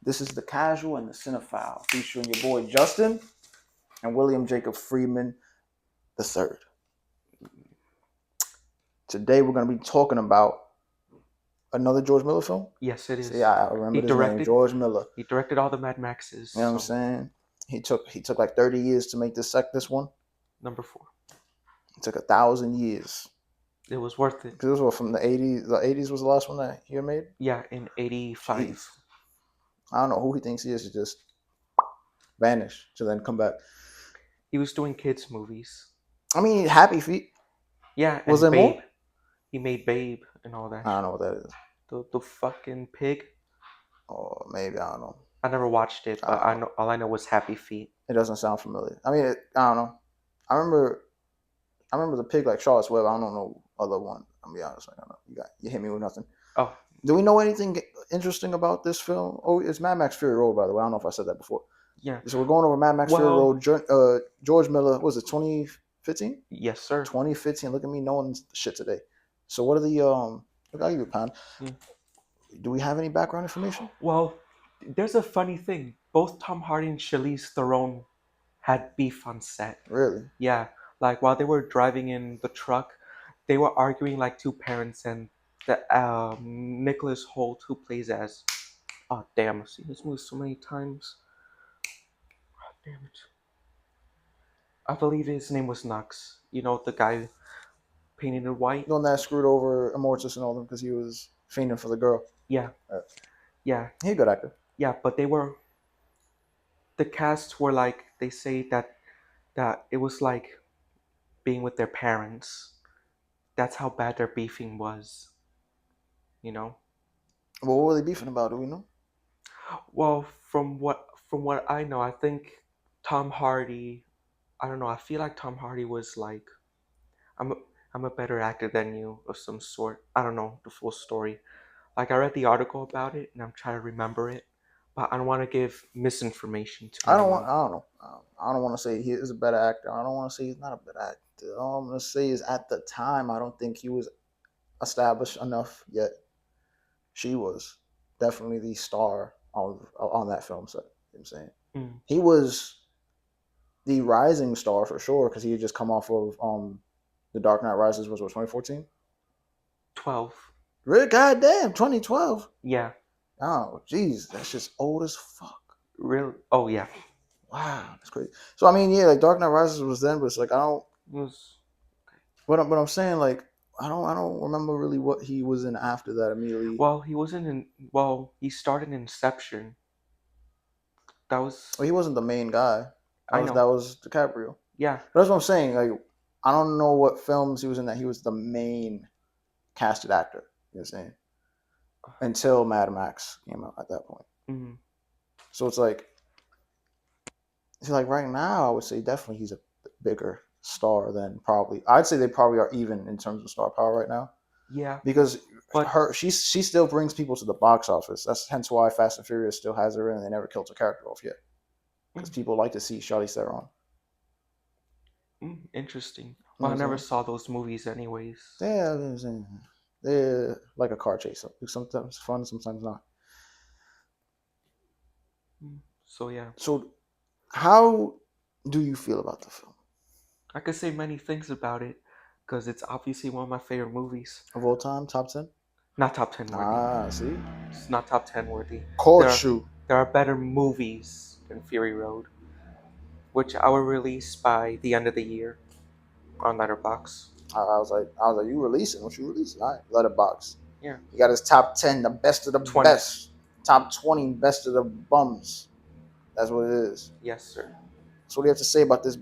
This is the Casual and the Cinephile, featuring your boy Justin and William Jacob Friedman III. Today we're going to be talking about another George Miller film. Yes, it is. See, I remember his name, George Miller. He directed all the Mad Maxes. You know what I'm saying? He took like 30 years to make this one. Number 4. It took 1,000 years. It was worth it. Because it was from the 80s. The 80s was the last one that he made? Yeah, in 85. Jeez. I don't know who he thinks he is to just vanish to then come back. He was doing kids' movies. I mean, Happy Feet. Yeah, was there Babe. more? He made Babe and all that. I don't know what that is. The fucking pig. Oh, maybe, I don't know. I never watched it, but I know all I know was Happy Feet. It doesn't sound familiar. I mean, I don't know. I remember the pig like Charlotte's Web. I don't know other one. I'll be honest. I don't know. You hit me with nothing. Oh. Do we know anything interesting about this film? Oh, it's Mad Max Fury Road, by the way. I don't know if I said that before. Yeah. So we're going over Mad Max Fury Road. George Miller, was it 2015? Yes, sir. 2015. Look at me knowing shit today. So what are the look, I'll give you a pound. Do we have any background information? Well, there's a funny thing. Both Tom Hardy and Charlize Theron had beef on set. Really? Yeah. Like while they were driving in the truck, they were arguing like two parents, and the Nicholas Hoult, who plays as, oh damn, I've seen this movie so many times. Oh, damn it. I believe his name was Nux. You know, the guy painted in white. The one that screwed over Immortus and all them because he was fiending for the girl. Yeah. Yeah. He's a good actor. Yeah, but the cast were like, they say that it was like being with their parents. That's how bad their beefing was. You know? Well, what were they beefing about? Do we know? Well, from what I know, I think Tom Hardy, I don't know, I feel like Tom Hardy was like, I'm a better actor than you of some sort. I don't know the full story. Like I read the article about it and I'm trying to remember it, but I don't want to give misinformation to anyone. I don't know. I don't want to say he is a better actor. I don't want to say he's not a better actor. All I'm going to say is at the time, I don't think he was established enough yet. She was definitely the star on that film set. You know what I'm saying? He was the rising star for sure because he had just come off of The Dark Knight Rises, was what, 2014? 12. Really? Goddamn, 2012? Yeah. Oh, jeez, that's just old as fuck. Really? Oh, yeah. Wow, that's crazy. So, I mean, yeah, like Dark Knight Rises was then, but it's like, I don't... It was... But I'm saying, like, I don't remember really what he was in after that immediately. Well, he wasn't in... Well, he started in Inception. That was... Well, he wasn't the main guy. I know. That was DiCaprio. Yeah. But that's what I'm saying. Like, I don't know what films he was in that he was the main casted actor. You know what I'm saying? Until Mad Max came out at that point. Mm-hmm. So it's like right now, I would say definitely he's a bigger star than probably. I'd say they probably are even in terms of star power right now. Yeah. Because she still brings people to the box office. That's hence why Fast and Furious still has her in and they never killed her character off yet. Because people like to see Charlize Theron. Interesting. Well, I never saw those movies anyways. Yeah, they're like a car chase. Sometimes fun, sometimes not. So, yeah. So, how do you feel about the film? I could say many things about it because it's obviously one of my favorite movies. Of all time, top 10? Not top 10 worthy. Ah, see? It's not top 10 worthy. There are better movies than Fury Road, which I will release by the end of the year on Letterboxd. I was like, you releasing? What you releasing? All right, Letterboxd. Yeah. He got his top 10, the best of the 20. best. Top 20, best of the bums. That's what it is. Yes, sir. So what do you have to say about this?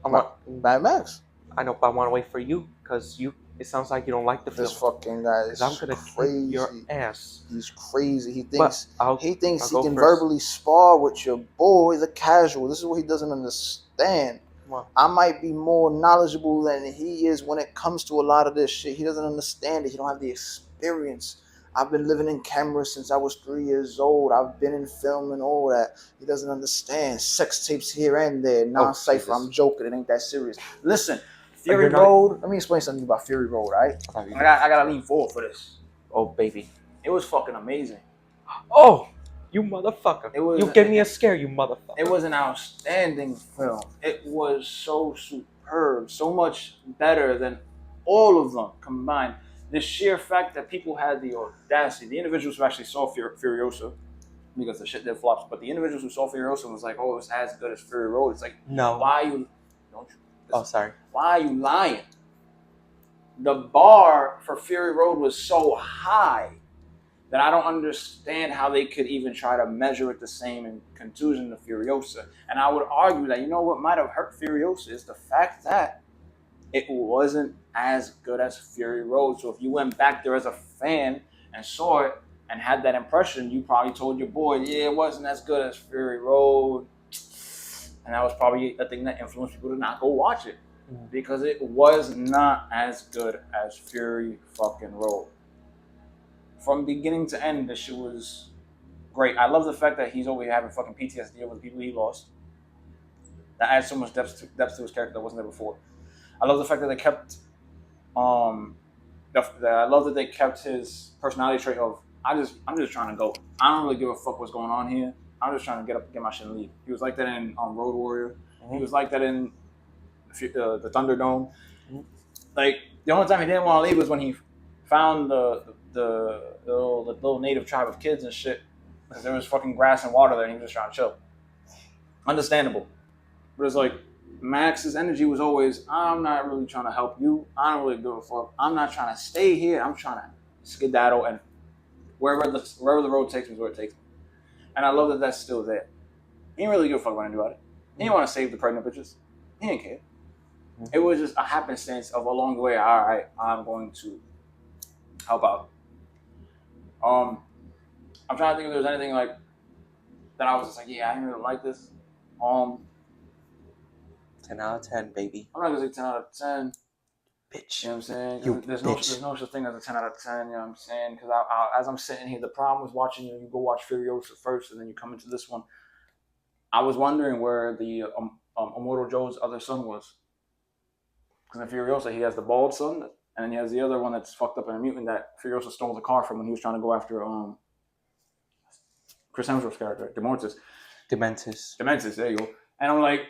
Mad Max. I know, but I want to wait for you because it sounds like you don't like the film. This fucking guy is I'm gonna crazy. Kick your ass. He's crazy. He thinks he can verbally spar with your boy, the Casual. This is what he doesn't understand. Wow. I might be more knowledgeable than he is when it comes to a lot of this shit. He doesn't understand it. He don't have the experience. I've been living in camera since I was 3 years old. I've been in film and all that. He doesn't understand. Sex tapes here and there. Non-cypher. I'm joking. It ain't that serious. Listen, Fury Road. Let me explain something about Fury Road, right? I gotta lean forward for this. Oh, baby. It was fucking amazing. Oh, you motherfucker! It was You give me a scare, you motherfucker. it was an outstanding film. It was so superb, so much better than all of them combined. The sheer fact that people had the audacity, the individuals who actually saw Furiosa, because the shit did flops, but the individuals who saw Furiosa was like, oh, it's as good as Fury Road. It's like, No. why are you? Don't you? Oh, sorry. Why are you lying? The bar for Fury Road was so high that I don't understand how they could even try to measure it the same in contusion to Furiosa. And I would argue that, you know what might have hurt Furiosa is the fact that it wasn't as good as Fury Road. So if you went back there as a fan and saw it and had that impression, you probably told your boy, yeah, it wasn't as good as Fury Road. And that was probably a thing that influenced people to not go watch it. Because it was not as good as Fury fucking Road. From beginning to end, this shit was great. I love the fact that he's always having fucking PTSD over the people he lost. That adds so much depth to his character that wasn't there before. I love the fact that they kept I love that they kept his personality trait of I'm just trying to go. I don't really give a fuck what's going on here. I'm just trying to get my shit and leave. He was like that in Road Warrior. He was like that in the Thunderdome. Like the only time he didn't want to leave was when he found the little native tribe of kids and shit, because there was fucking grass and water there, and he was just trying to chill. Understandable, but it's like Max's energy was always, I'm not really trying to help you. I don't really give a fuck. I'm not trying to stay here. I'm trying to skedaddle, and wherever the road takes me is where it takes me. And I love that that's still there. He didn't really give a fuck what I do about it. He didn't want to save the pregnant bitches. He didn't care. It was just a happenstance of along the way, all right, I'm going to help out. I'm trying to think if there's anything like that I was just like, yeah, I didn't really like this. 10 out of 10, baby. I'm not gonna say 10 out of 10. Bitch. You know what I'm saying? You there's bitch. no such thing as a 10 out of 10. You know what I'm saying? Because as I'm sitting here, the problem was watching you go watch Furiosa first, and then you come into this one. I was wondering where the Immortan Joe's other son was. Because in Furiosa, he has the bald son, and then he has the other one that's fucked up and a mutant that Furiosa stole the car from when he was trying to go after Chris Hemsworth's character, Dementis. There you go. And I'm like,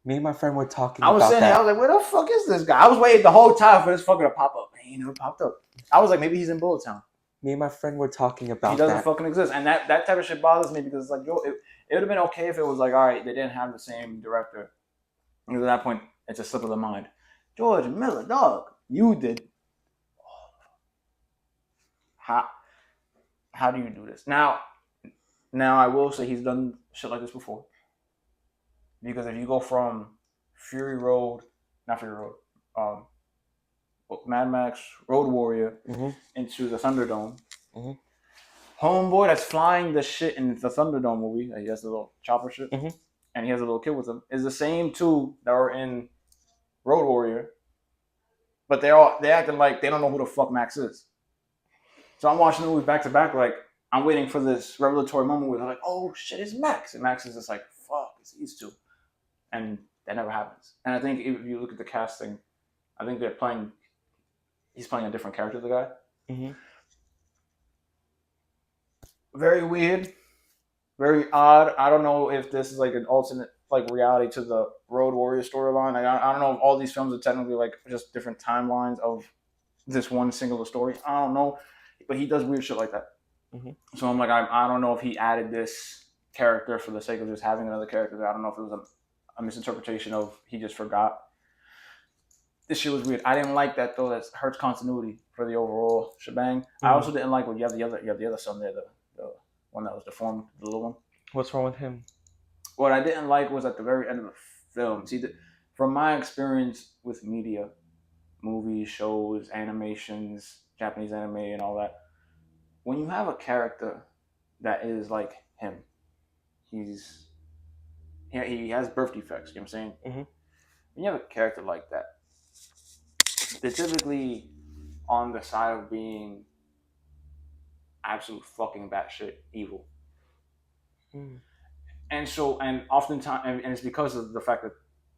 me and my friend were talking I was about sitting that. here, I was like, where the fuck is this guy? I was waiting the whole time for this fucker to pop up. He never popped up. I was like, maybe he's in Bullet Town. Me and my friend were talking about that. He doesn't fucking exist. And that type of shit bothers me because it's like, yo, it would have been okay if it was like, all right, they didn't have the same director. Because at that point, it's a slip of the mind. George Miller, dog, you did. How do you do this? Now I will say he's done shit like this before. Because if you go from not Fury Road, Mad Max Road Warrior into the Thunderdome, homeboy that's flying the shit in the Thunderdome movie, he has a little chopper shit, and he has a little kid with him, is the same two that were in Road Warrior, but they acting like they don't know who the fuck Max is. So I'm watching the movies back to back, like I'm waiting for this revelatory moment where they're like, oh shit, it's Max, and Max is just like, fuck, it's these two. And that never happens. And I think if you look at the casting, I think he's playing a different character, the guy. Very weird, very odd. I don't know if this is like an alternate like reality to the Road Warrior storyline. Like, I don't know if all these films are technically like just different timelines of this one singular story. I don't know, but he does weird shit like that. So I'm like, I don't know if he added this character for the sake of just having another character. I don't know if it was a misinterpretation of he just forgot. This shit was weird. I didn't like that though. That hurts continuity for the overall shebang. I also didn't like when you have the other son there, the one that was deformed, the little one. What's wrong with him? What I didn't like was at the very end of the film. See, from my experience with media, movies, shows, animations, Japanese anime, and all that, when you have a character that is like him, he has birth defects. You know what I'm saying? When you have a character like that, they're typically on the side of being absolute fucking batshit evil. And so, and oftentimes, and it's because of the fact that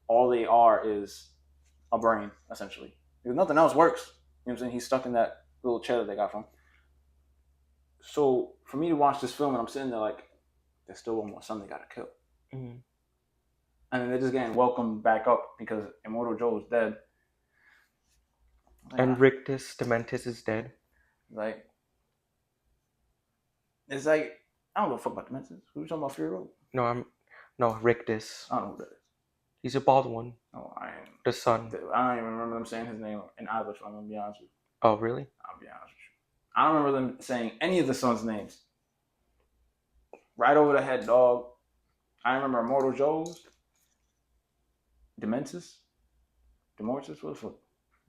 all they are is a brain, essentially. Because nothing else works. You know what I'm saying? He's stuck in that little chair that they got from. So for me to watch this film, and I'm sitting there like, there's still one more son they gotta kill, Mm. and then they're just getting welcomed back up because Immortal Joe is dead. Like, And Rictus Dementis is dead. like it's like I don't know fuck about the Mentions. Who you talking about? Fury Road? No, Rictus. I don't know who that is. He's a bald one. Oh, I ain't. The son. I don't even remember them saying his name in either. So I'm gonna be honest with you. Oh, really? I'll be honest with you. I don't remember them saying any of the sons' names. Right over the head, dog. I remember Immortal Joe's, Dementis, Demortis. What the fuck?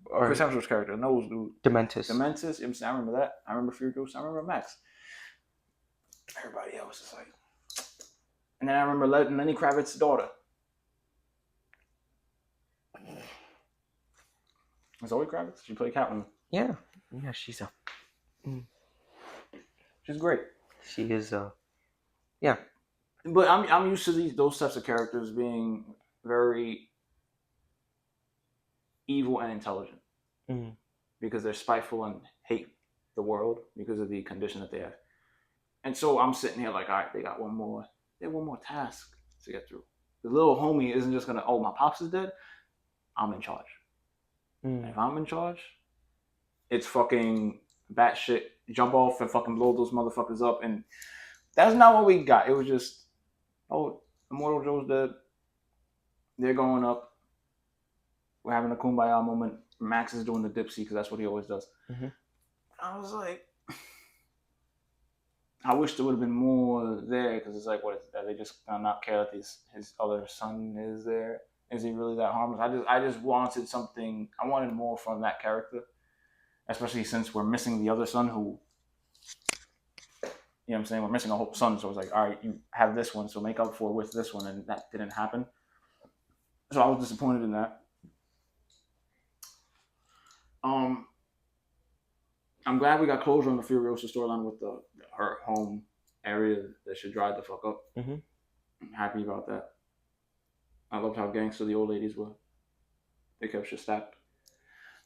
Or Chris Hemsworth's character, nose dude. Dementis. Dementis. I remember that. I remember Furiosa. I remember Max. Everybody else is like, and then I remember Lenny Kravitz's daughter. Zoe Kravitz. She played Catwoman. Yeah, she's great. She is yeah. But I'm used to those types of characters being very evil and intelligent because they're spiteful and hate the world because of the condition that they have. And so I'm sitting here like, all right, they got one more task to get through. The little homie isn't just gonna, oh, my pops is dead, I'm in charge. If I'm in charge, it's fucking batshit jump off and fucking blow those motherfuckers up. And that's not what we got. It was just, oh, Immortal Joe's dead. They're going up. We're having a kumbaya moment. Max is doing the dipsy because that's what he always does. Mm-hmm. I was like, I wish there would have been more there because it's like, what are they just gonna not care that his other son is there? Is he really that harmless? I just wanted something. I wanted more from that character, especially since we're missing the other son who, you know what I'm saying? We're missing a whole son. So it's like, all right, you have this one, so make up for it with this one. And that didn't happen. So I was disappointed in that. I'm glad we got closure on the Furiosa storyline with her home area that she dried the fuck up. Mm-hmm. I'm happy about that. I loved how gangster the old ladies were. They kept shit stacked.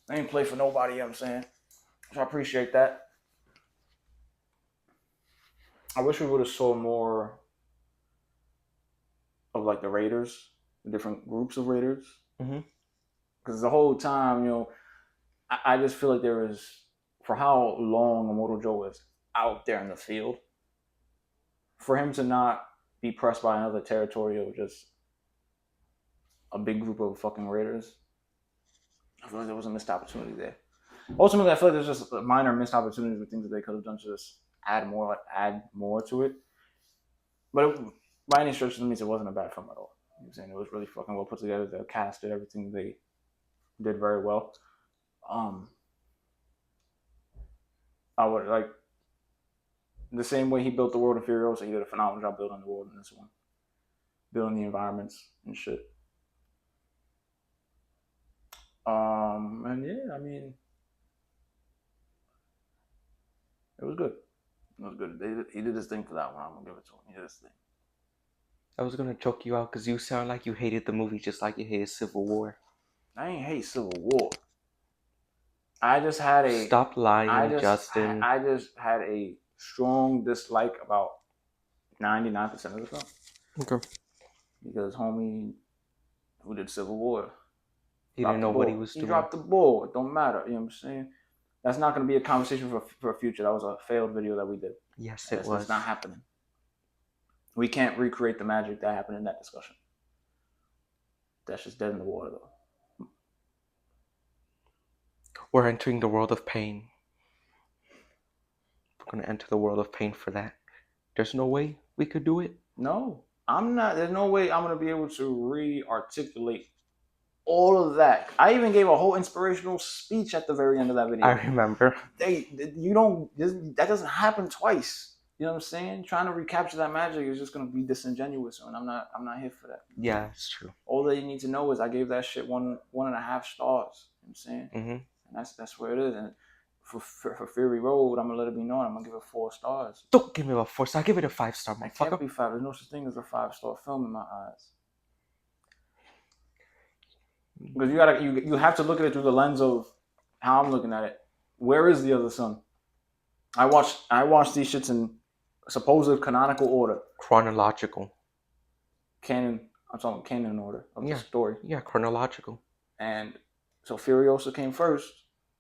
They ain't play for nobody, you know what I'm saying? So I appreciate that. I wish we would have saw more of like the Raiders, the different groups of Raiders. Because the whole time, I just feel like there is, for how long Immortal Joe was out there in the field, for him to not be pressed by another territory of just a big group of fucking Raiders, I feel like there was a missed opportunity there. Ultimately, I feel like there's just minor missed opportunities with things that they could have done to just add more to it. But by any stretch of the means, it wasn't a bad film at all. You know what I'm saying? It was really fucking well put together. The cast did everything they did very well. I would like the same way he built the world in Furiosa, he did a phenomenal job building the world in this one. Building the environments and shit. And yeah, I mean, it was good. It was good. He did his thing for that one. I'm gonna give it to him. He did his thing. I was gonna choke you out because you sound like you hated the movie just like you hated Civil War. I ain't hate Civil War. I just had a stop lying, Justin. I just had a strong dislike about 99% of the film. Okay. Because homie who did Civil War, he didn't know what he was doing. He dropped the ball. It don't matter. You know what I'm saying? That's not going to be a conversation for a future. That was a failed video that we did. Yes, it was. It's not happening. We can't recreate the magic that happened in that discussion. That's just dead in the water, though. We're entering the world of pain. We're going to enter the world of pain for that. There's no way we could do it. No, I'm not. There's no way I'm going to be able to re-articulate all of that. I even gave a whole inspirational speech at the very end of that video. I remember. That doesn't happen twice. You know what I'm saying? Trying to recapture that magic is just going to be disingenuous, and I'm not here for that. Yeah, it's true. All they need to know is I gave that shit 1.5 stars. You know what I'm saying? Mm-hmm. And that's where it is. And for Fury Road, I'm gonna let it be known. I'm gonna give it 4 stars. Don't give me a 4 star. Give it a 5-star, motherfucker. It can't be 5. There's no such thing as a 5-star film in my eyes. Because you have to look at it through the lens of how I'm looking at it. Where is the other son? I watched these shits in supposed canonical order, Chronological. canon. I'm talking canon order of the Yeah. story. Yeah, chronological. And so Furiosa came first,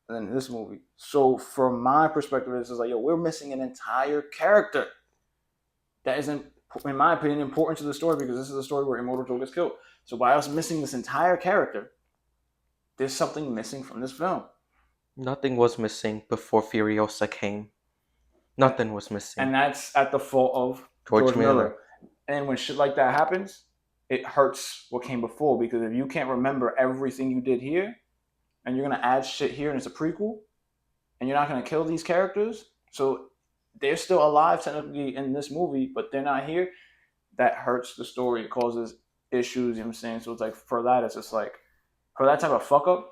and then this movie. So from my perspective, it's just like, yo, we're missing an entire character that isn't, in my opinion, important to the story because this is a story where Immortan Joe gets killed. So by us missing this entire character, there's something missing from this film. Nothing was missing before Furiosa came. And Nothing was missing. and that's at the fault of George George Miller. Miller. And when shit like that happens, it hurts what came before because if you can't remember everything you did here and you're gonna add shit here and it's a prequel and you're not gonna kill these characters, so they're still alive technically in this movie, but they're not here, that hurts the story. It causes issues, you know what I'm saying? So it's like for that, it's just like for that type of fuck up,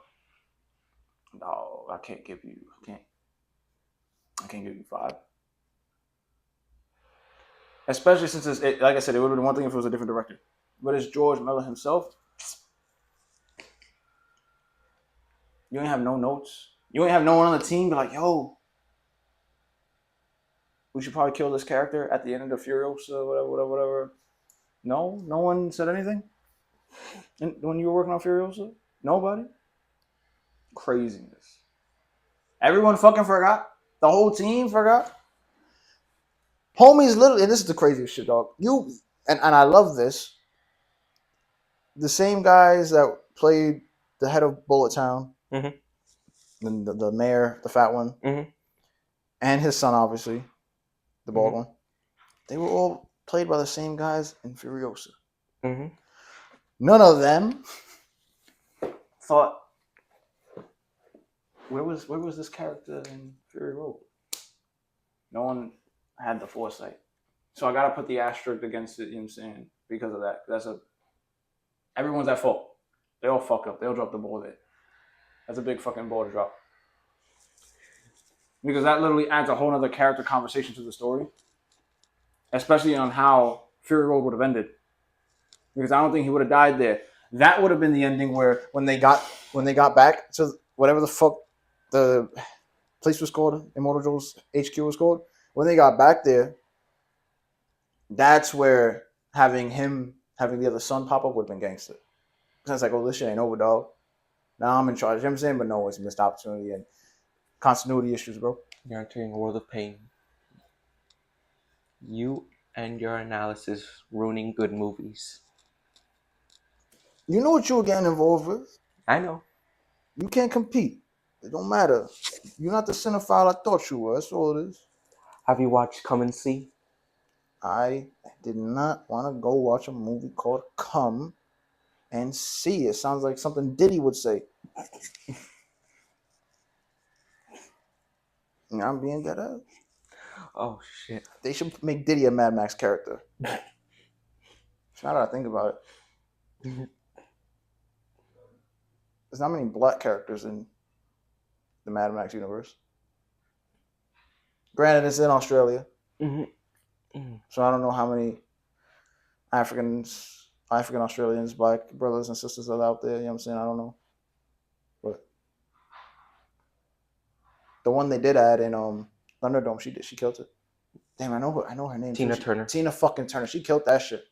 no, I can't give you 5. Especially since like I said, it would have been one thing if it was a different director. But it's George Miller himself. You ain't have no notes. You ain't have no one on the team be like, yo, we should probably kill this character at the end of the Furiosa, whatever. No one said anything when you were working on Furiosa. Nobody. Craziness. Everyone fucking forgot. The whole team forgot. Homies literally, and this is the craziest shit, dog. And I love this. The same guys that played the head of Bullet Town, Mm-hmm. the mayor, the fat one, Mm-hmm. and his son, obviously, the bald Mm-hmm. one. They were all played by the same guys in Furiosa. Mm-hmm. None of them thought, where was this character in Fury Road? No one had the foresight. So I gotta put the asterisk against it, you know what I'm saying? Because of that. Everyone's at fault. They all fuck up. They all drop the ball there. That's a big fucking ball to drop. Because that literally adds a whole other character conversation to the story. Especially on how Fury Road would have ended. Because I don't think he would have died there. That would have been the ending where when they got back to whatever the fuck the place was called, Immortal Joe's HQ was called. When they got back there, that's where having the other son pop up would have been gangster. Because it's like, oh, this shit ain't over, dog. Now I'm in charge. You know what I'm saying? But no, it's a missed opportunity and continuity issues, bro. You're entering a world of pain. You and your analysis ruining good movies. You know what you were getting involved with. I know. You can't compete. It don't matter. You're not the cinephile I thought you were. That's all it is. Have you watched Come and See? I did not want to go watch a movie called Come and See. It sounds like something Diddy would say. I'm being dead ass. Oh shit. They should make Diddy a Mad Max character. Now that I think about it. There's not many black characters in the Mad Max universe. Granted, it's in Australia. Mm-hmm. Mm-hmm. So I don't know how many African Australians, black brothers and sisters are out there. You know what I'm saying? I don't know. But the one they did add in Thunderdome, she killed it. Damn, I know her name. Tina Turner. Tina fucking Turner. She killed that shit.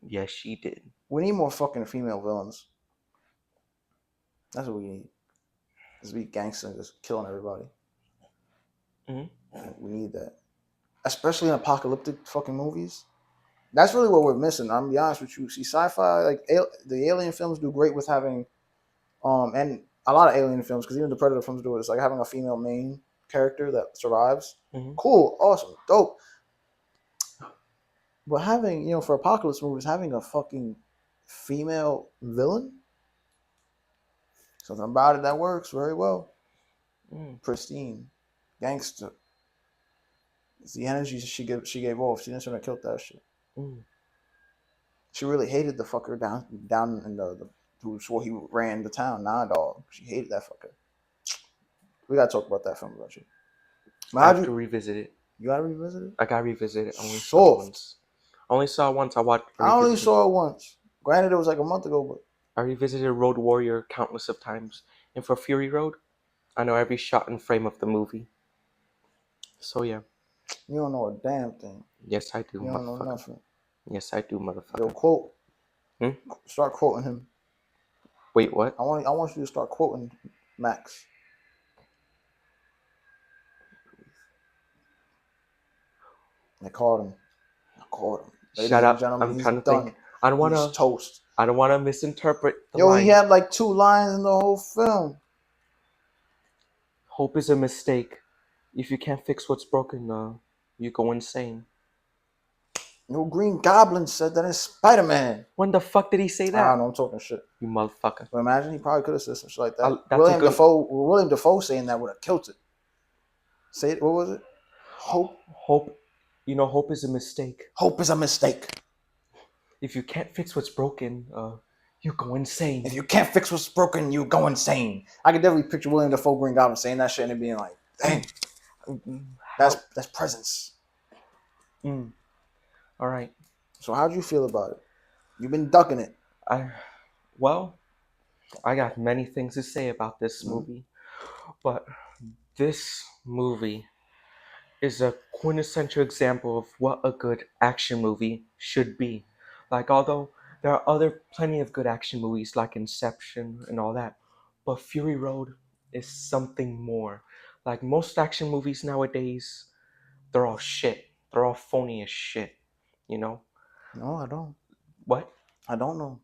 Yes, she did. We need more fucking female villains. That's what we need. Just be gangsters, just killing everybody. Mm-hmm. We need that. Especially in apocalyptic fucking movies. That's really what we're missing. I'm gonna be honest with you. See, sci-fi, like the alien films do great with having, and a lot of alien films, because even the Predator films do it. It's like having a female main character that survives. Mm-hmm. Cool, awesome, dope. But having, for apocalypse movies, having a fucking female villain, something about it that works very well. Pristine, gangster. It's the energy she gave off. She didn't want to kill that shit. She really hated the fucker down in the who swore he ran the town. Nah, dog. She hated that fucker. We gotta talk about that film about you. I have to revisit it. You gotta revisit it? I gotta revisit it. Only saw it once. I only saw it once. Granted, it was like a month ago, but I revisited Road Warrior countless of times. And for Fury Road, I know every shot and frame of the movie. So yeah. You don't know a damn thing. Yes, I do, You don't know motherfucker. nothing. Yes, I do, Yo, motherfucker. quote. Hmm? Start quoting him. Wait, what? I want you to start quoting Max. I called him. I called him. Shut Ladies and up. gentlemen, I'm he's trying to think. done. I don't He's wanna. toast. I don't wanna misinterpret the Yo, he line. had like 2 lines in the whole film. Hope is a mistake. If you can't fix what's broken, you go insane. No, Green Goblin said that in Spider-Man. When the fuck did he say I that? don't know, I'm talking shit. You motherfucker. But imagine he probably could have said some shit like that. That's a good. William Dafoe saying that would have killed it. Say it, what was it? Hope Hope. Hope is a mistake. Hope is a mistake. If you can't fix what's broken, you go insane. If you can't fix what's broken, you go insane. I could definitely picture William Dafoe Green Goblin saying that shit and it being like, dang, that's presence. All right. So how'd you feel about it? You've been ducking it. Well, I got many things to say about this movie, but this movie is a quintessential example of what a good action movie should be. Like, although there are plenty of good action movies like Inception and all that, but Fury Road is something more. Like most action movies nowadays, they're all shit. They're all phony as shit. You know No, I don't. what? I don't know.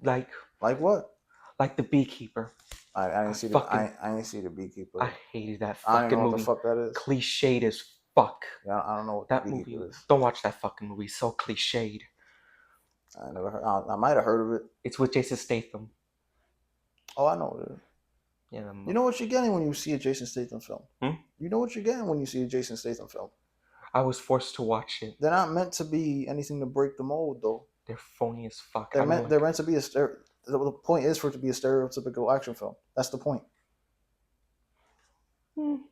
Like Like what? The Beekeeper. I I didn't see the fucking I didn't see the Beekeeper. I hated that I don't even fucking know what the movie. fuck that is. Cliched as fuck. Yeah, I don't know what the That Beekeeper movie. is. Don't watch that fucking movie. So cliched. I never heard. I might have heard of it. It's with Jason Statham. Oh, I know what it is. Yeah. You know what you're getting when you see a Jason Statham film. Hmm? You know what you're getting when you see a Jason Statham film. I was forced to watch it. They're not meant to be anything to break the mold, though. They're phony as fuck. They're meant to be the point is for it to be a stereotypical action film. That's the point.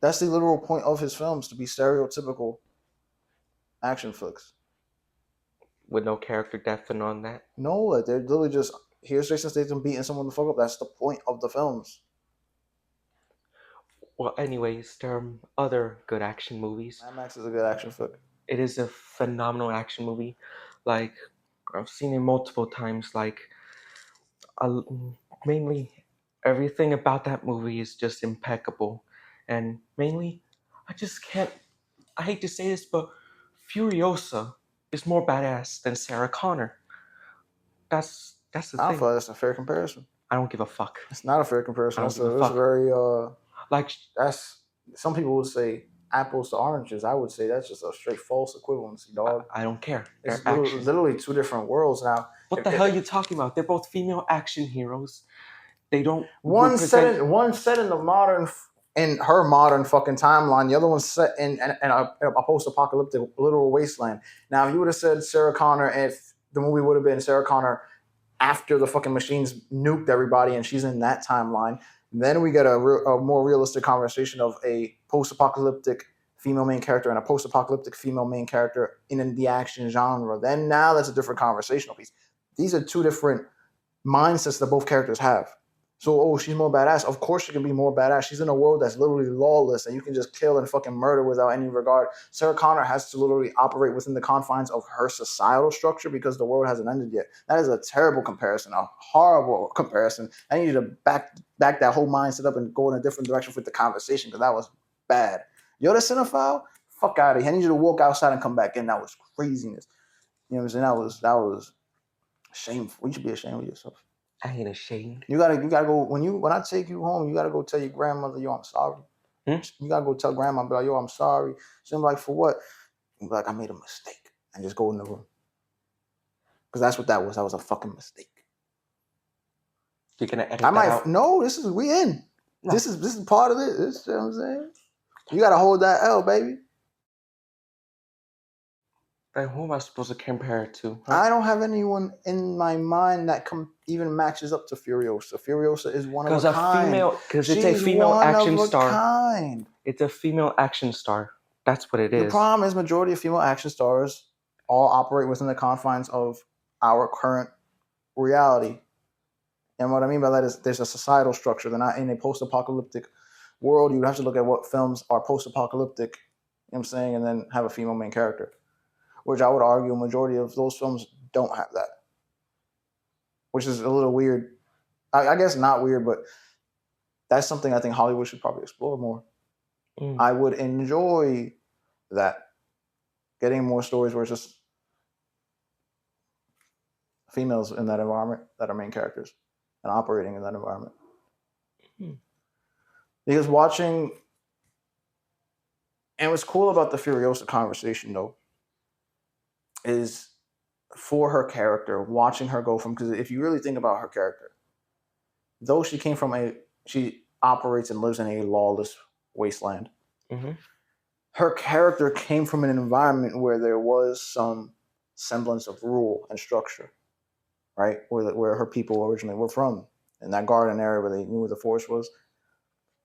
That's the literal point of his films, to be stereotypical action flicks. With no character depth and on that. No, like they're literally just here's Jason Statham beating someone the fuck up. That's the point of the films. Well, anyways, there are other good action movies. Mad Max is a good action flick. It is a phenomenal action movie. Like, I've seen it multiple times. Like, mainly everything about that movie is just impeccable. And mainly, I just can't. I hate to say this, but Furiosa is more badass than Sarah Connor. That's the I don't thing. feel like that's a fair comparison. I don't give a fuck. It's not a fair comparison. I don't give a That's fuck. very Like, that's some people would say apples to oranges. I would say that's just a straight false equivalency, dog. I don't care. It's They're action. literally two different worlds now. What the hell are you talking about? They're both female action heroes. They don't. One set in the modern in her modern fucking timeline. The other one's set in a post-apocalyptic literal wasteland. Now, if you would have said Sarah Connor, if the movie would have been Sarah Connor after the fucking machines nuked everybody and she's in that timeline, then we get a more realistic conversation of a post-apocalyptic female main character and a post-apocalyptic female main character in the action genre. Then now that's a different conversational piece. These are two different mindsets that both characters have. So, oh, she's more badass. Of course she can be more badass. She's in a world that's literally lawless and you can just kill and fucking murder without any regard. Sarah Connor has to literally operate within the confines of her societal structure because the world hasn't ended yet. That is a terrible comparison, a horrible comparison. I need you to back that whole mindset up and go in a different direction with the conversation because that was bad. You're the cinephile? Fuck out of here. I need you to walk outside and come back in. That was craziness. You know what I'm saying? That was shameful. You should be ashamed of yourself. I ain't ashamed. You gotta go when I take you home. You gotta go tell your grandmother, yo, I'm sorry. You gotta go tell grandma, be like, yo, I'm sorry. She's like, for what? You be like, I made a mistake, and just go in the room because that's what that was. That was a fucking mistake. You're gonna edit that out? No. This is we in. No. This is part of it. This, you know what I'm saying? You gotta hold that L, baby. Then who am I supposed to compare it to? Huh? I don't have anyone in my mind that even matches up to Furiosa. Furiosa is one of a kind. Because it's a female action star. Kind. It's a female action star. That's what it is. The problem is majority of female action stars all operate within the confines of our current reality. And what I mean by that is there's a societal structure. They're not in a post-apocalyptic world. You have to look at what films are post-apocalyptic what I'm saying, and then have a female main character, which I would argue a majority of those films don't have that, which is a little weird. I guess not weird, but that's something I think Hollywood should probably explore more. Mm. I would enjoy that, getting more stories where it's just females in that environment that are main characters and operating in that environment. Mm. Because watching, and what's cool about the Furiosa conversation though is for her character, watching her go from, because if you really think about her character, though she operates and lives in a lawless wasteland, Mm-hmm. her character came from an environment where there was some semblance of rule and structure, right? Where her people originally were from, in that garden area where they knew where the forest was,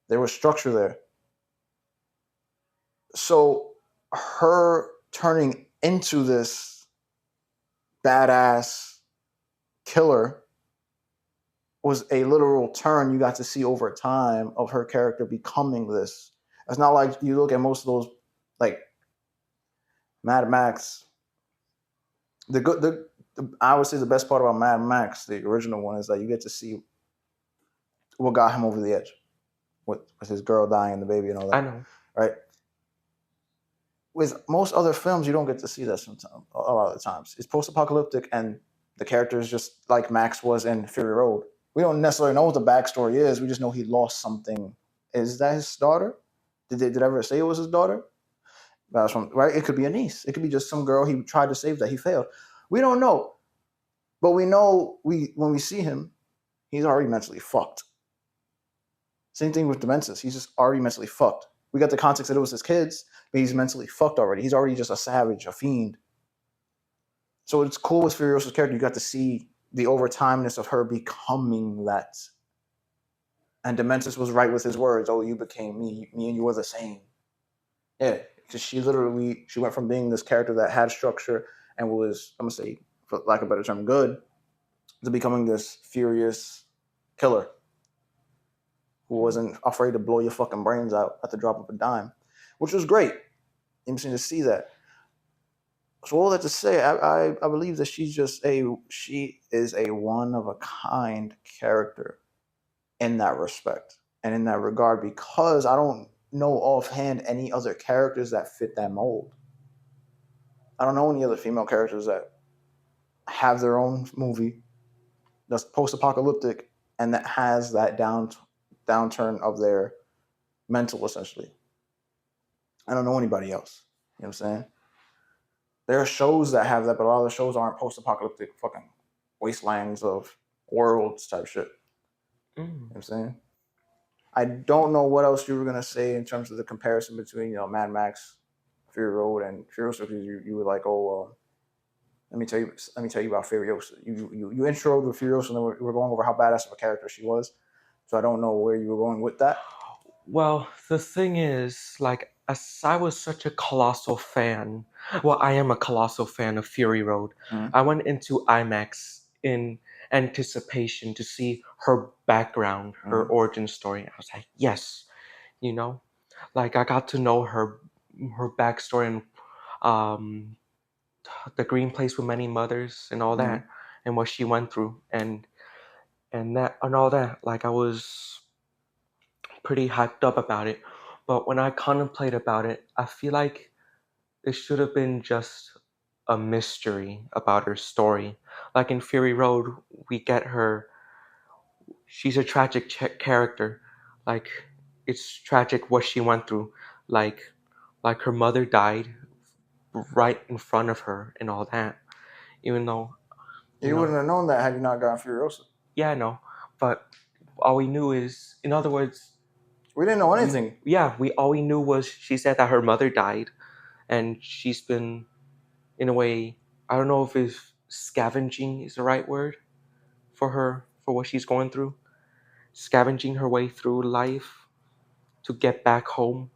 there was structure there. So her turning into this badass killer was a literal turn you got to see over time of her character becoming this. It's not like you look at most of those, like Mad Max. The good, I would say the best part about Mad Max, the original one, is that you get to see what got him over the edge, with his girl dying and the baby and all I that, know. right? With most other films, you don't get to see that sometimes. A lot of the times, it's post-apocalyptic, and the character is just like Max was in Fury Road. We don't necessarily know what the backstory is. We just know he lost something. Is that his daughter? Did I ever say it was his daughter? That's from right. It could be a niece. It could be just some girl he tried to save that he failed. We don't know, but we know when we see him, he's already mentally fucked. Same thing with Dementis. He's just already mentally fucked. We got the context that it was his kids, but he's mentally fucked already. He's already just a savage, a fiend. So it's cool with Furiosa's character. You got to see the overtimeness of her becoming that. And Dementis was right with his words. Oh, you became me. Me and you were the same. Yeah, because she went from being this character that had structure and was, I'm gonna say, for lack of a better term, good, to becoming this furious killer who wasn't afraid to blow your fucking brains out at the drop of a dime, which was great. Interesting to see that. So all that to say, I believe that she is a one of a kind character in that respect and in that regard, because I don't know offhand any other characters that fit that mold. I don't know any other female characters that have their own movie that's post-apocalyptic and that has that downturn of their mental, essentially. I don't know anybody else. You know what I'm saying? There are shows that have that, but a lot of the shows aren't post-apocalyptic fucking wastelands of worlds type shit. You know Mm. what I'm saying? I don't know what else you were gonna say in terms of the comparison between Mad Max, Fury Road, and Furiosa, because you were like, oh, let me tell you about Furiosa. You introed with Furiosa, and then we're going over how badass of a character she was. So I don't know where you were going with that. Well, the thing is, like, as I was such a colossal fan, well, I am a colossal fan of Fury Road. Mm-hmm. I went into IMAX in anticipation to see her background, her Mm-hmm. origin story. I was like, yes, you know, like I got to know her backstory and um, the green place with many mothers and all Mm-hmm. that, and what she went through, and that and all that. Like I was pretty hyped up about it. But when I contemplate about it, I feel like it should have been just a mystery about her story. Like in Fury Road, we get her. She's a tragic character. Like it's tragic what she went through. Like like her mother died right in front of her and all that. Even though you You wouldn't know, have known that had you not gotten Furiosa. yeah, I know. But all we knew is, in other words, We didn't know we anything. yeah, we all we knew was she said that her mother died, and she's been in a way, I don't know if scavenging is the right word for her for what she's going through, scavenging her way through life to get back home,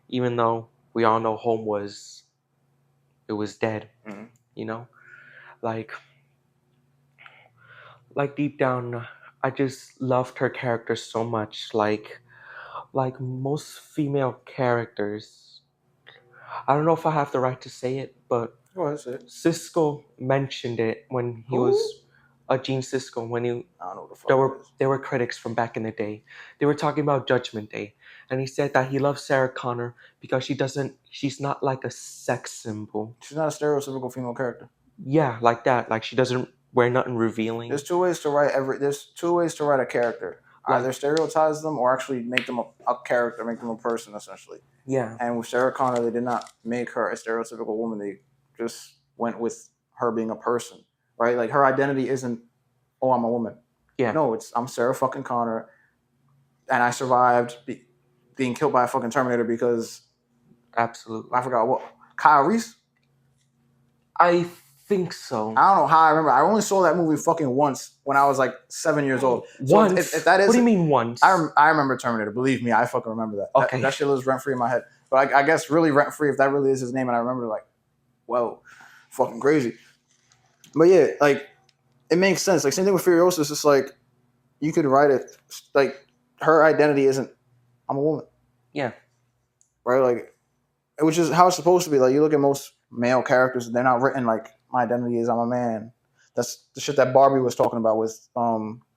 even though we all know home was it was dead, Mm-hmm. you know, like deep down, I just loved her character so much, like most female characters. I don't know if I have the right to say it, but Go ahead, say it. Cisco mentioned it when he Who? was Gene Cisco when he I don't know what the there fuck were that is. there were critics from back in the day. They were talking about Judgment Day, and he said that he loves Sarah Connor because she's not like a sex symbol. She's not a stereotypical female character. Yeah, like that. Like she doesn't wear nothing revealing. There's two ways to write There's two ways to write a character. Like Either stereotype them or actually make them a character, make them a person, essentially. yeah, And with Sarah Connor, they did not make her a stereotypical woman. They just went with her being a person, right? Like her identity isn't, oh, I'm a woman. yeah, No, it's I'm Sarah fucking Connor, and I survived being killed by a fucking Terminator because absolutely. I forgot what Kyle Reese. I think so. I don't know how I remember. I only saw that movie fucking once when I was like 7 years old. So Once? if that is, What do you mean once? I remember Terminator. Believe me, I fucking remember that. Okay. That shit lives rent free in my head. But I guess really rent free if that really is his name, and I remember like, whoa, fucking crazy. But yeah, like it makes sense. Like same thing with Furiosa. It's just like you could write it like her identity isn't I'm a woman. Yeah. Right? Like which is how it's supposed to be. Like you look at most male characters, they're not written like my identity is I'm a man. That's the shit that Barbie was talking about with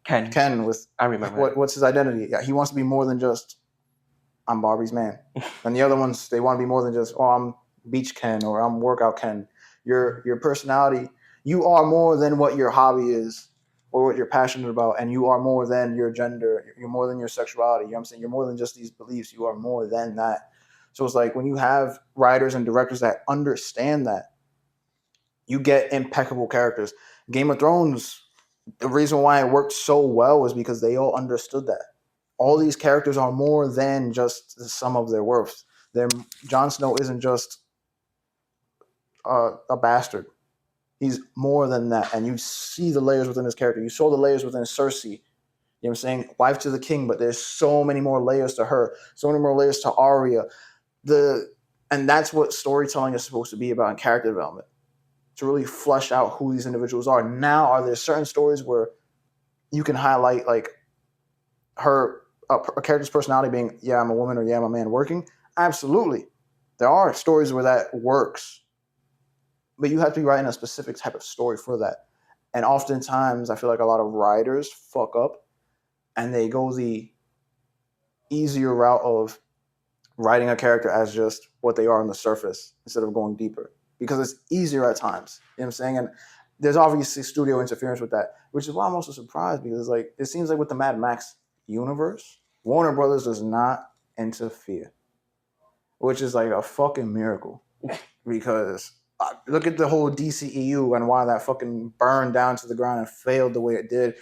Ken with I remember. what's his identity? Yeah, he wants to be more than just I'm Barbie's man. And the other ones they want to be more than just I'm beach Ken or I'm workout Ken. Your personality, you are more than what your hobby is or what you're passionate about, and you are more than your gender, you're more than your sexuality. You know what I'm saying? You're more than just these beliefs, you are more than that. So it's like when you have writers and directors that understand that, you get impeccable characters. Game of Thrones, the reason why it worked so well was because they all understood that. All these characters are more than just the sum of their worth. Jon Snow isn't just a bastard. He's more than that. And you see the layers within his character. You saw the layers within Cersei. You know what I'm saying? Wife to the king, but there's so many more layers to her. So many more layers to Arya. And that's what storytelling is supposed to be about in character development. To really flesh out who these individuals are. Now, are there certain stories where you can highlight like a character's personality being, yeah, I'm a woman or yeah, I'm a man working? Absolutely. There are stories where that works. But you have to be writing a specific type of story for that. And oftentimes, I feel like a lot of writers fuck up and they go the easier route of writing a character as just what they are on the surface instead of going deeper because it's easier at times. You know what I'm saying? And there's obviously studio interference with that, which is why I'm also surprised because like it seems like with the Mad Max universe, Warner Brothers does not interfere, which is like a fucking miracle because look at the whole DCEU and why that fucking burned down to the ground and failed the way it did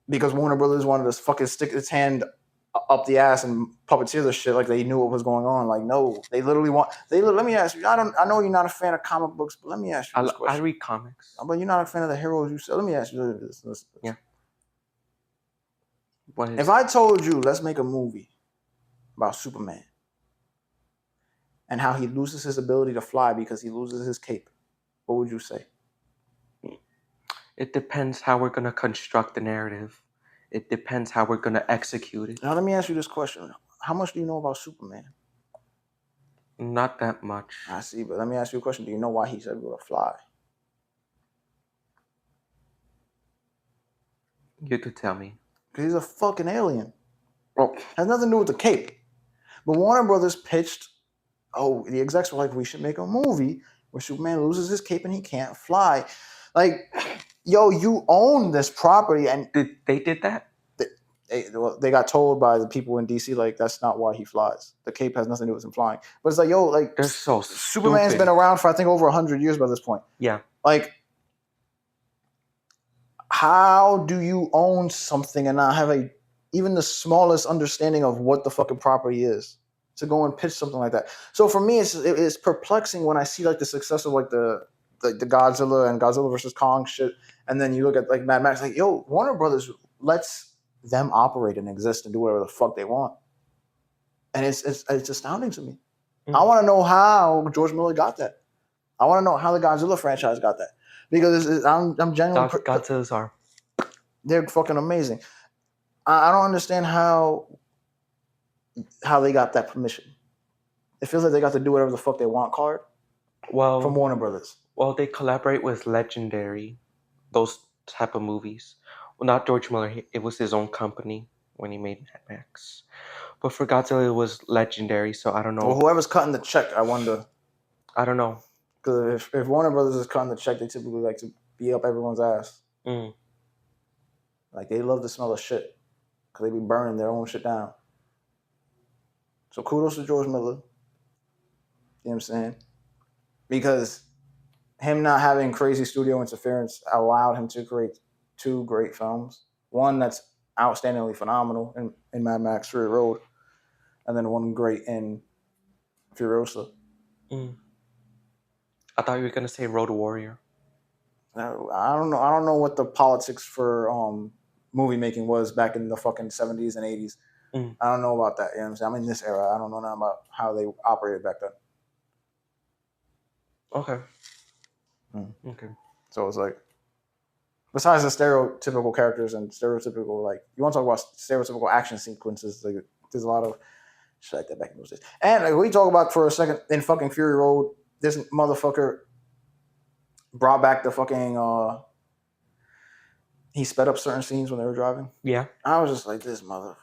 because Warner Brothers wanted to fucking stick its hand up the ass and puppeteer the shit like they knew what was going on. Like, no, they literally want. Let me ask you. I know you're not a fan of comic books, but let me ask you this I question. read comics. But you're not a fan of the heroes you said. Let me ask you this. Yeah. If I told you, let's make a movie about Superman and how he loses his ability to fly because he loses his cape, what would you say? It depends how we're gonna construct the narrative. It depends how we're gonna execute it. Now, let me ask you this question: how much do you know about Superman? Not that much. I see, but let me ask you a question: do you know why he's able to fly? You could tell me. Because he's a fucking alien. Oh, Has nothing to do with the cape. But Warner Brothers pitched, the execs were like, we should make a movie where Superman loses his cape and he can't fly. Like, yo, you own this property. And they did that? they got told by the people in DC, like, that's not why he flies. The cape has nothing to do with him flying. But it's like, yo, like, they're so Superman's stupid. been around for, I think, over 100 years by this point. Yeah. Like, how do you own something and not have even the smallest understanding of what the fucking property is to go and pitch something like that? So for me, it's perplexing when I see like the success of like the Godzilla and Godzilla versus Kong shit, and then you look at like Mad Max, like, yo, Warner Brothers lets them operate and exist and do whatever the fuck they want, and it's astounding to me. I want to know how George Miller got that. I want to know how the Godzilla franchise got that because I'm genuinely Godzilla's are. They're fucking amazing. I don't understand how they got that permission. It feels like they got to do whatever the fuck they want card from Well, Warner Brothers. well, they collaborate with Legendary, those type of movies. Well, not George Miller. It was his own company when he made Mad Max. But for Godzilla, it was Legendary. So I don't Well, know. whoever's cutting the check, I wonder. I don't know. Because if Warner Brothers is cutting the check, they typically like to be up everyone's ass. Mm. Like they love the smell of shit because they be burning their own shit down. So kudos to George Miller. You know what I'm saying? Because him not having crazy studio interference allowed him to create two great films. One that's outstandingly phenomenal in Mad Max Fury Road, and then one great in Furiosa. Mm. I thought you were gonna say Road Warrior. I don't know. I don't know what the politics for movie making was back in the fucking 70s and 80s. Mm. I don't know about that. You know what I'm saying? I'm in this era. I don't know nothing about how they operated back then. Okay. Mm. Okay. So it's like, besides the stereotypical characters and stereotypical, like, you want to talk about stereotypical action sequences, like, there's a lot of shit like that back in those days. And like, we talk about for a second in fucking Fury Road, this motherfucker brought back the fucking he sped up certain scenes when they were driving. Yeah. I was just like, this motherfucker.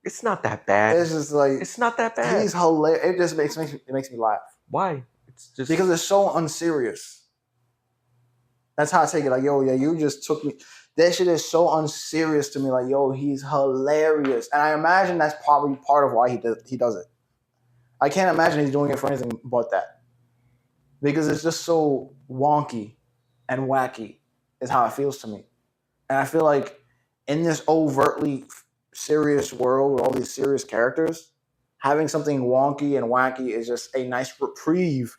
It's not that bad. It's just like, It's not that bad. he's hilarious. It just makes me laugh Why? It's just because it's so unserious. That's how I take it. Like, yo, yeah, you just took me. That shit is so unserious to me. Like, yo, he's hilarious, and I imagine that's probably part of why he does it. I can't imagine he's doing it for anything but that, because it's just so wonky and wacky. Is how it feels to me, and I feel like in this overtly serious world with all these serious characters, having something wonky and wacky is just a nice reprieve.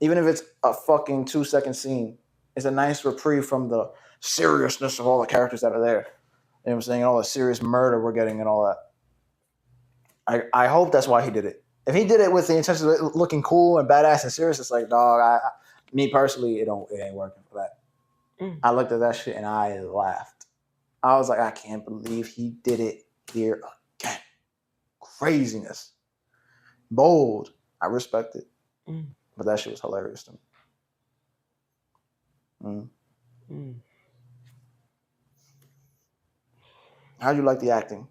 Even if it's a fucking 2-second scene, it's a nice reprieve from the seriousness of all the characters that are there. You know what I'm saying? And all the serious murder we're getting and all that. I hope that's why he did it. If he did it with the intention of it looking cool and badass and serious, it's like, dog, me personally, it ain't working for that. Mm. I looked at that shit and I laughed. I was like, I can't believe he did it here again. Craziness. Bold. I respect it. Mm. But that shit was hilarious to me. Mm. Mm. How'd you like the acting?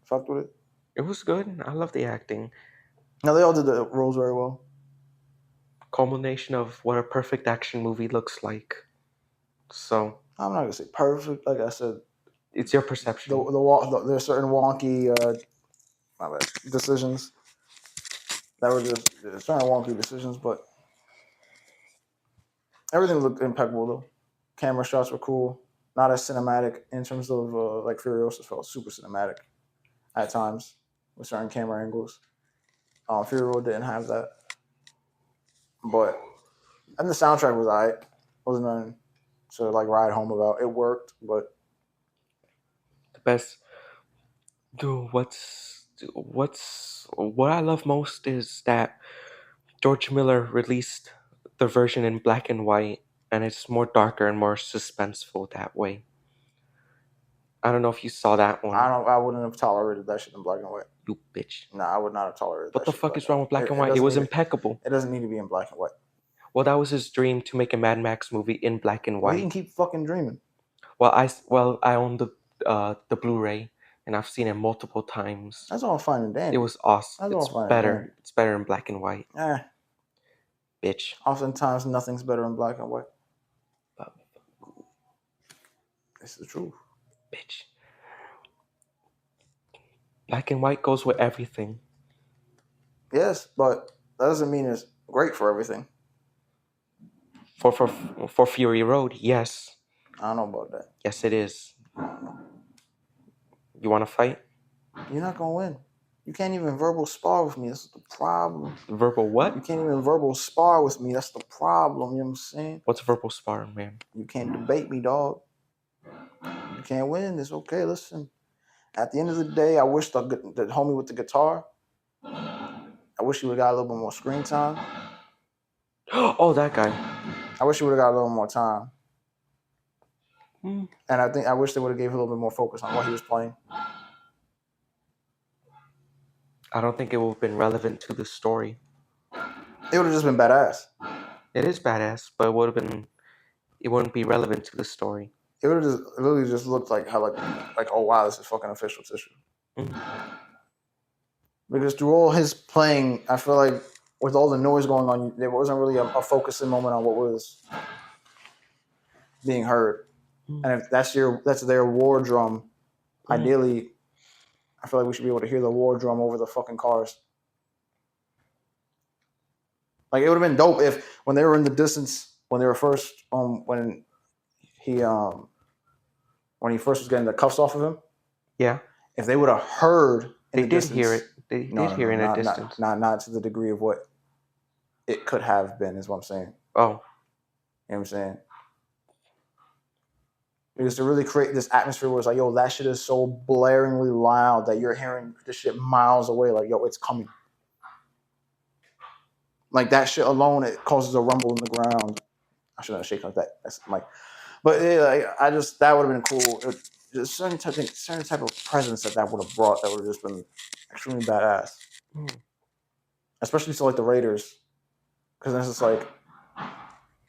Fucked with it? It was good. I love the acting. No, they all did the roles very well. Culmination of what a perfect action movie looks like. So I'm not gonna say perfect. Like I said, it's your perception. there's certain wonky decisions that were just certain wonky decisions, but everything looked impeccable though. Camera shots were cool. Not as cinematic in terms of like Furiosa felt super cinematic at times with certain camera angles. Fury Road didn't have that, but and the soundtrack was alright. Wasn't nothing to like ride home about. It worked, but The best. Dude, what I love most is that George Miller released the version in black and white, and it's more darker and more suspenseful that way. I don't know if you saw that one. I wouldn't have tolerated that shit in black and white. You bitch. No, I would not have tolerated What that the shit. fuck is wrong with black and white? It doesn't was need impeccable. It doesn't need to be in black and white. Well, that was his dream to make a Mad Max movie in black and Well, he white. can keep fucking dreaming. Well, I own the Blu-ray, and I've seen it multiple times. That's all fine and dandy. It was awesome. That's It's all fine better. and dandy. It's better in black and white. Bitch. Oftentimes, nothing's better in black and white. It's the truth. Bitch. Black and white goes with everything. Yes, but that doesn't mean it's great for everything. For Fury Road, yes. I don't know about that. Yes, it is. You want to fight? You're not gonna win. You can't even verbal spar with me. That's the problem. Verbal what? You can't even verbal spar with me. That's the problem. You know what I'm saying? What's verbal sparring, man? You can't debate me, dog. You can't win. It's okay. Listen. At the end of the day, I wish the homie with the guitar, I wish he would have got a little bit more screen time. Oh, that guy. I wish he would have got a little more time. Mm. And I wish they would have gave a little bit more focus on what he was playing. I don't think it would have been relevant to the story. It would have just been badass. It is badass, but it wouldn't be relevant to the story. It would have just literally just looked like how like oh wow, this is fucking official tissue. Mm. Because through all his playing, I feel like with all the noise going on, there wasn't really a focusing moment on what was being heard. Mm. And if that's their war drum, ideally, I feel like we should be able to hear the war drum over the fucking cars. Like it would have been dope if when they were in the distance, when they were first he um when he first was getting the cuffs off of him, Yeah, if they would have heard in they the did hear distance, it. They no, did no, hear no, in a not distance. not to the degree of what it could have been, is what I'm saying. Oh, You know what I'm saying? Because to really create this atmosphere where it's like, yo, that shit is so blaringly loud that you're hearing this shit miles away. Like, yo, it's coming. Like that shit alone, it causes a rumble in the ground. I shouldn't have shaken like that. That's like, but yeah, like, I just that would have been cool. Just certain type of presence that would have brought that would have just been extremely badass. mm. Especially to like the Raiders, because it's just like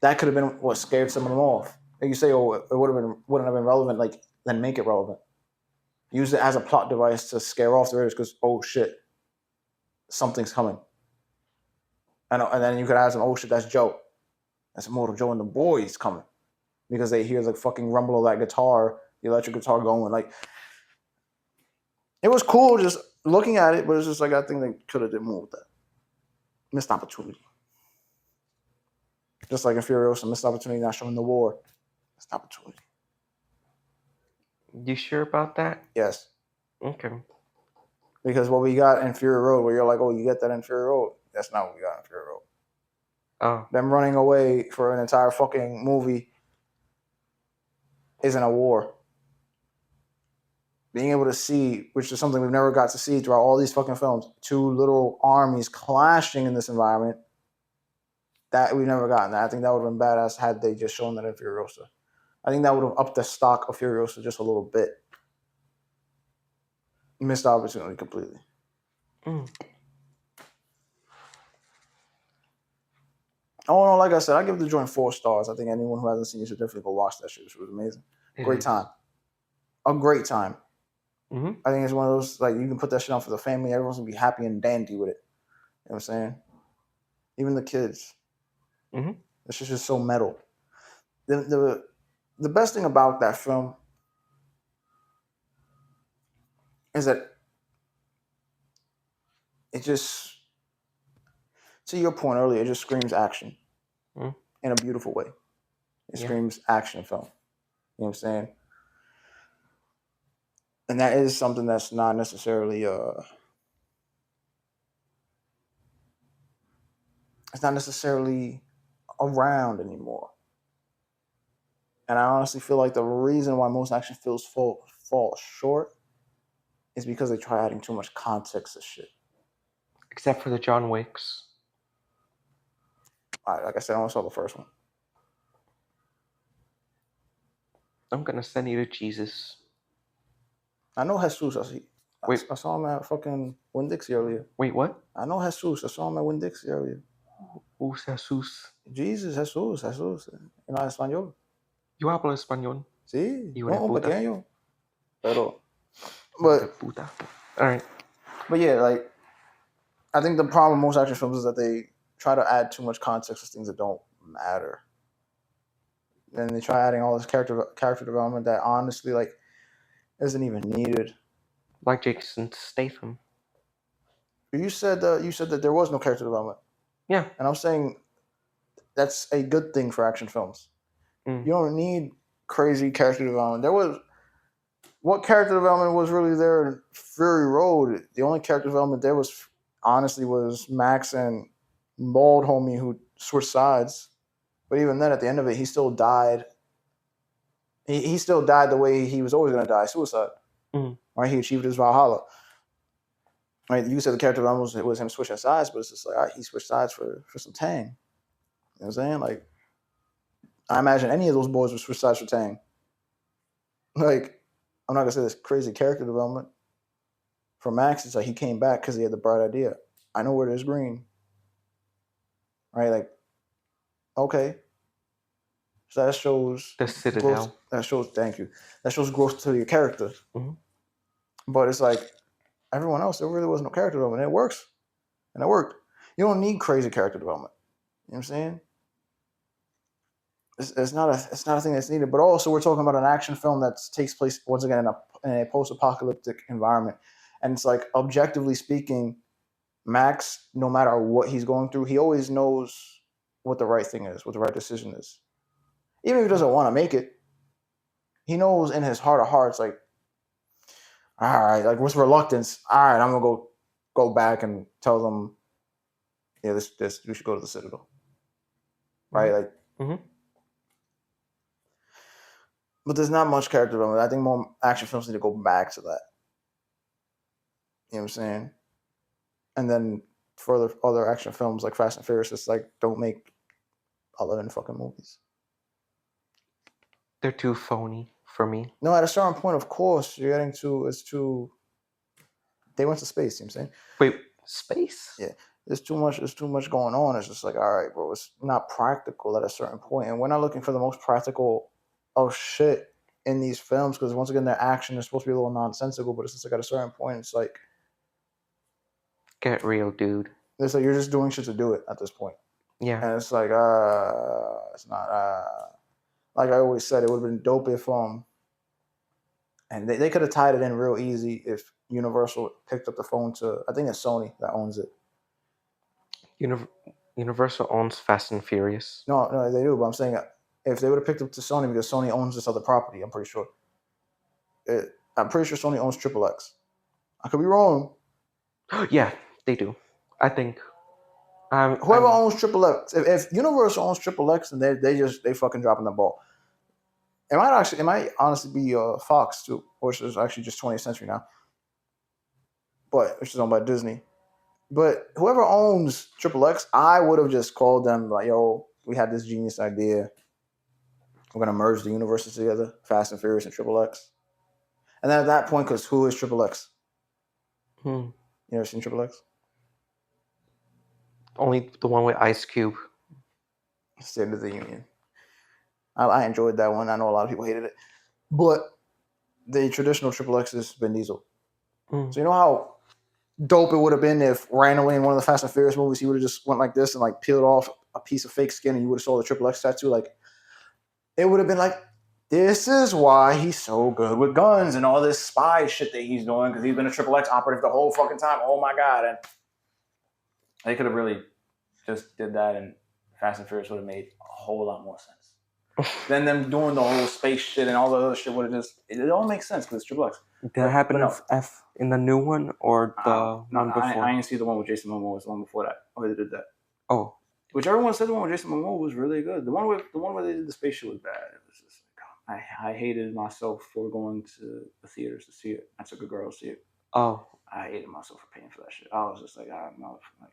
that could have been what scared some of them off. And you say, oh, it wouldn't have been relevant. Like then make it relevant. Use it as a plot device to scare off the Raiders because oh shit, something's coming. And then you could ask them, oh shit, that's Joe. That's Immortan Joe and the boys coming. Because they hear the fucking rumble of that guitar, the electric guitar going. Like it was cool just looking at it, but it's just like I think they could have did more with that. Missed opportunity. Just like in Furiosa, missed opportunity not showing the war. Missed opportunity. You sure about that? Yes. Okay. Because what we got in Fury Road, where you're like, oh, you get that in Fury Road. That's not what we got in Fury Road. Oh. Them running away for an entire fucking movie isn't a war. Being able to see, which is something we've never got to see throughout all these fucking films, two little armies clashing in this environment, that we've never gotten that. I think that would have been badass had they just shown that in Furiosa. I think that would have upped the stock of Furiosa just a little bit. Missed opportunity completely. Mm. Oh no, like I said, I give the joint 4 stars. I think anyone who hasn't seen it should definitely go watch that shit. It was amazing. Great time. A great time. Mm-hmm. I think it's one of those, like, you can put that shit on for the family. Everyone's going to be happy and dandy with it. You know what I'm saying? Even the kids. Mm-hmm. It's just so metal. The best thing about that film is that it just, to your point earlier, it just screams action in a beautiful way. It screams action film. You know what I'm saying? And that is something that's not necessarily it's not necessarily around anymore. And I honestly feel like the reason why most action films fall short is because they try adding too much context to shit. Except for the John Wicks. Like I said, I only saw the first one. I'm gonna send you to Jesus. I know Jesus. I saw him at fucking Winn-Dixie earlier. Wait, what? I know Jesus. I saw him at Winn-Dixie earlier. Who's Jesus? Jesus. You know, español. Yo hablo español. Sí, Hijo de un puta. pequeño. Pero, Hijo de puta. All right. But yeah, like, I think the problem with most action films is that they try to add too much context to things that don't matter. And they try adding all this character development that honestly, like, isn't even needed. Like Jason Statham. You said that there was no character development. Yeah. And I'm saying that's a good thing for action films. You don't need crazy character development. What character development was really there in Fury Road? The only character development there was Max and Bald Homie who switched sides. But even then, at the end of it, he still died. He still died the way he was always going to die, suicide. Right? He achieved his Valhalla. Right? You said the character development was him switching sides, but it's just like, all right, he switched sides for some Tang. You know what I'm saying? Like, I imagine any of those boys would switch sides for Tang. Like, I'm not going to say this crazy character development For Max, it's like he came back because he had the bright idea. I know where there's green, right? Like, okay, so that shows The growth. Citadel. That shows thank you. That shows growth to your character. Mm-hmm. But it's like everyone else, there really was no character development. It works, and it worked. You don't need crazy character development. You know what I'm saying? It's not a thing that's needed. But also, we're talking about an action film that takes place once again in a post-apocalyptic environment, and it's like objectively speaking, Max, no matter what he's going through, he always knows what the right thing is, what the right decision is. Even if he doesn't want to make it, he knows in his heart of hearts, like, all right, like with reluctance, all right, I'm gonna go back and tell them, yeah, this we should go to the Citadel, right? Like, Mm-hmm. but there's not much character development. I think more action films need to go back to that. You know what I'm saying? And then for other action films like Fast and Furious, it's like don't make 11 fucking movies. They're too phony for me. No, at a certain point, of course, you're getting to it's too. They went to space. You know what I'm saying? Wait, space? Yeah, there's too much. There's too much going on. It's just like, all right, bro. It's not practical at a certain point, and we're not looking for the most practical of shit in these films because once again, their action is supposed to be a little nonsensical, but it's just like at a certain point, it's like Get real, dude. it's like you're just doing shit to do it at this point, Yeah. and it's like it's not like I always said, it would have been dope if and they could have tied it in real easy if Universal picked up the phone to I think it's Sony that owns it. Universal owns Fast and Furious. No, they do. But I'm saying if they would have picked up to Sony because Sony owns this other property, I'm pretty sure. I'm pretty sure Sony owns Triple X. I could be wrong. Yeah, they do. I think. Whoever owns Triple X, if Universal owns Triple X, then they fucking dropping the ball. It might honestly be Fox too, which is actually just 20th Century now, but which is owned by Disney. But whoever owns Triple X, I would have just called them like, "Yo, we had this genius idea. We're gonna merge the universes together, Fast and Furious and Triple X." And then at that point, because who is Triple X? You ever seen Triple X? Only the one with Ice Cube. State of the Union. I enjoyed that one. I know a lot of people hated it, but the traditional Triple X is Vin Diesel. So you know how dope it would have been if randomly in one of the Fast and Furious movies he would have just went like this and like peeled off a piece of fake skin and you would have saw the Triple X tattoo. Like it would have been like, this is why he's so good with guns and all this spy shit that he's doing because he's been a Triple X operative the whole fucking time. Oh my god! And they could have really just did that, and Fast and Furious would have made a whole lot more sense. Then them doing the whole space shit and all the other shit would have just it all makes sense because it's Triple X. Did that happen in the new one or the one before? I didn't see the one with Jason Momoa. It was the one before that. Oh, they did that. Oh, which everyone said the one with Jason Momoa was really good. The one where they did the space shit was bad. It was just I hated myself for going to the theaters to see it. I took a girl to see it. Oh, I hated myself for paying for that shit. I was just like, I'm not like.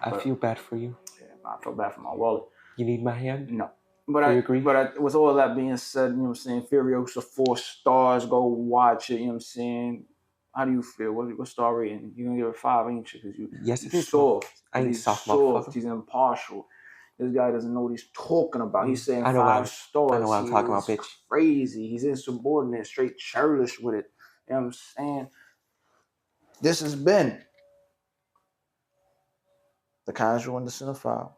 I feel bad for you. Yeah, I felt bad for my wallet. You need my hand? No. But with all that being said, you know what I'm saying, Furiosa 4 stars, go watch it, you know what I'm saying? How do you feel? What star rating? You're going to give it 5, ain't you? Because he's soft. I ain't soft, motherfucker. He's impartial. This guy doesn't know what he's talking about. He's saying 5 stars. I know what I'm talking about, bitch. Crazy. He's insubordinate, straight churlish with it. You know what I'm saying? This has been the Casual and the Cinephile.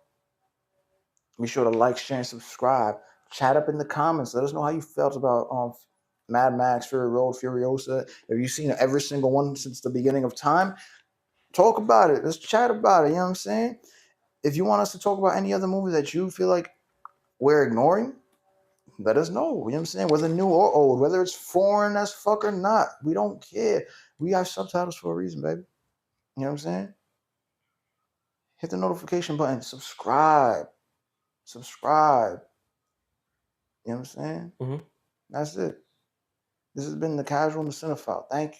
Be sure to like, share, and subscribe. Chat up in the comments. Let us know how you felt about Mad Max, Fury Road, Furiosa. Have you seen every single one since the beginning of time? Talk about it. Let's chat about it. You know what I'm saying? If you want us to talk about any other movie that you feel like we're ignoring, let us know. You know what I'm saying? Whether new or old, whether it's foreign as fuck or not, we don't care. We have subtitles for a reason, baby. You know what I'm saying? Hit the notification button. Subscribe. You know what I'm saying? Mm-hmm. That's it. This has been the Casual and the Cinephile. Thank you.